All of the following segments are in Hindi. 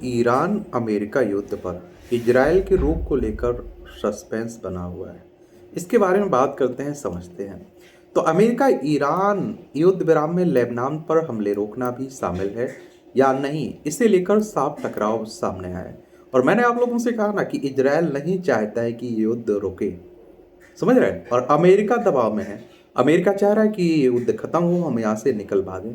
ईरान अमेरिका युद्ध पर इजरायल के रुख को लेकर सस्पेंस बना हुआ है। इसके बारे में बात करते हैं, समझते हैं। तो अमेरिका ईरान युद्ध विराम में लेबनान पर हमले रोकना भी शामिल है या नहीं, इसे लेकर साफ टकराव सामने आया है। और मैंने आप लोगों से कहा ना कि इजरायल नहीं चाहता है कि युद्ध रुके, समझ रहे हैं, और अमेरिका दबाव में है। अमेरिका चाह रहा है कि ये युद्ध खत्म हो, हम यहाँ से निकल भागें,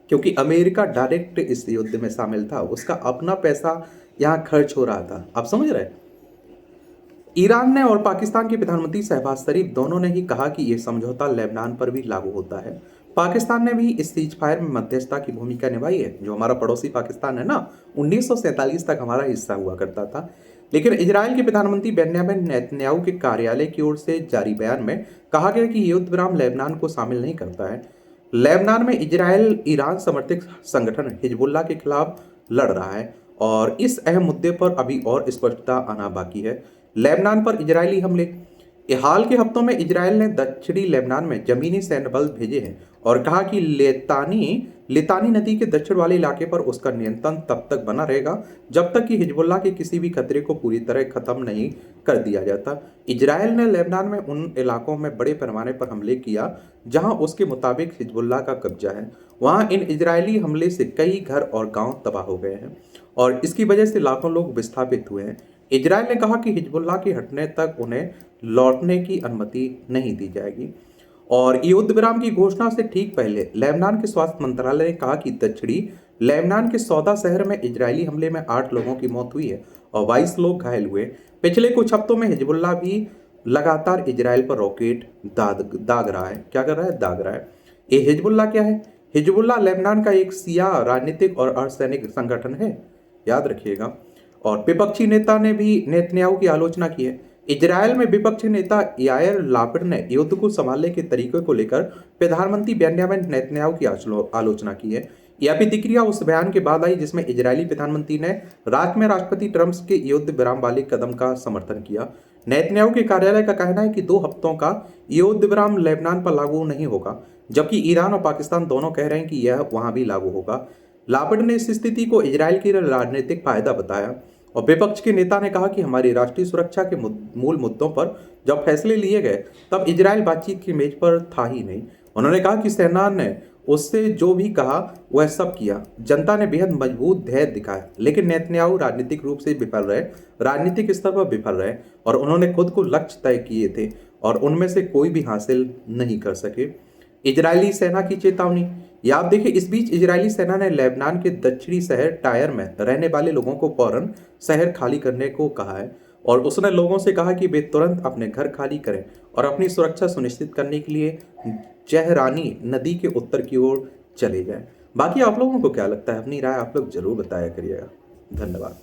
क्योंकि अमेरिका डायरेक्ट इस युद्ध में शामिल था, उसका अपना पैसा यहाँ खर्च हो रहा था। आप समझ रहे हैं। ईरान ने और पाकिस्तान के प्रधानमंत्री शहबाज शरीफ दोनों ने ही कहा कि यह समझौता लेबनान पर भी लागू होता है। पाकिस्तान ने भी इस सीज फायर में मध्यस्थता की भूमिका निभाई है। जो हमारा पड़ोसी पाकिस्तान है ना, 1947 तक हमारा हिस्सा हुआ करता था। लेकिन इजराइल के प्रधानमंत्री बेन्यामिन नेतन्याहू के कार्यालय की ओर से जारी बयान में कहा गया कि युद्ध विराम लेबनान को शामिल नहीं करता है। लेबनान में इजराइल ईरान समर्थित संगठन हिजबुल्लाह के खिलाफ लड़ रहा है और इस अहम मुद्दे पर अभी और स्पष्टता आना बाकी है। लेबनान पर इजरायली हमले। हाल के हफ्तों में इजरायल ने दक्षिणी लेबनान में जमीनी सैन्य बल भेजे हैं और कहा कि लितानी नदी के दक्षिण वाले इलाके पर उसका नियंत्रण तब तक बना रहेगा जब तक कि हिजबुल्लाह के किसी भी खतरे को पूरी तरह खत्म नहीं कर दिया जाता। इजरायल ने लेबनान में उन इलाकों में बड़े पैमाने पर हमले किया जहां उसके मुताबिक हिजबुल्लाह का कब्जा है। वहां इन इजरायली हमले से कई घर और गांव तबाह हो गए हैं और इसकी वजह से लाखों लोग विस्थापित हुए हैं। इजरायल ने कहा कि हिजबुल्लाह के हटने तक उन्हें लौटने की अनुमति नहीं दी जाएगी। और युद्ध विराम की घोषणा से ठीक पहले लेबनान के स्वास्थ्य मंत्रालय ने कहा कि दक्षिणी लेबनान के सौदा शहर में इजरायली हमले में 8 लोगों की मौत हुई है और 22 लोग घायल हुए। पिछले कुछ हफ्तों में हिजबुल्लाह भी लगातार इजरायल पर रॉकेट दाग रहा है। क्या कर रहा है? दाग रहा है। ये हिजबुल्लाह क्या है? हिजबुल्लाह लेबनान का एक सिया राजनीतिक और अर्धसैनिक संगठन है, याद रखिएगा। और विपक्षी नेता ने भी नेतन्याहू की आलोचना की है। इजरायल में विपक्षी नेता यायर लापिड ने युद्ध को संभालने के तरीके को लेकर प्रधानमंत्री बेन्यामिन नेतन्याहू की आलोचना की है। यह प्रतिक्रिया उस बयान के बाद आई जिसमें इजरायली प्रधानमंत्री ने रात में राष्ट्रपति ट्रंप के युद्ध विराम वाले कदम का समर्थन किया। नेतन्याहू के कार्यालय का कहना है कि 2 हफ्तों का युद्ध विराम लेबनान पर लागू नहीं होगा, जबकि ईरान और पाकिस्तान दोनों कह रहे हैं कि यह वहां भी लागू होगा। लापिड ने इस स्थिति को इजरायल की राजनीतिक फायदा बताया और विपक्ष के नेता ने कहा कि हमारी राष्ट्रीय सुरक्षा के मूल मुद्दों पर जब फैसले लिए गए तब इजरायल बातचीत की मेज पर था ही नहीं। उन्होंने कहा कि सेना ने उससे जो भी कहा वह सब किया। जनता ने बेहद मजबूत धैर्य दिखाया, लेकिन नेतन्याहू राजनीतिक रूप से विफल रहे, राजनीतिक स्तर पर विफल रहे और उन्होंने खुद को लक्ष्य तय किए थे और उनमें से कोई भी हासिल नहीं कर सके। इजरायली सेना की चेतावनी। या आप देखिए, इस बीच इजरायली सेना ने लेबनान के दक्षिणी शहर टायर में रहने वाले लोगों को फौरन शहर खाली करने को कहा है और उसने लोगों से कहा कि वे तुरंत अपने घर खाली करें और अपनी सुरक्षा सुनिश्चित करने के लिए जहरानी नदी के उत्तर की ओर चले जाएं। बाकी आप लोगों को क्या लगता है? अपनी राय आप लोग जरूर बताया करिएगा। धन्यवाद।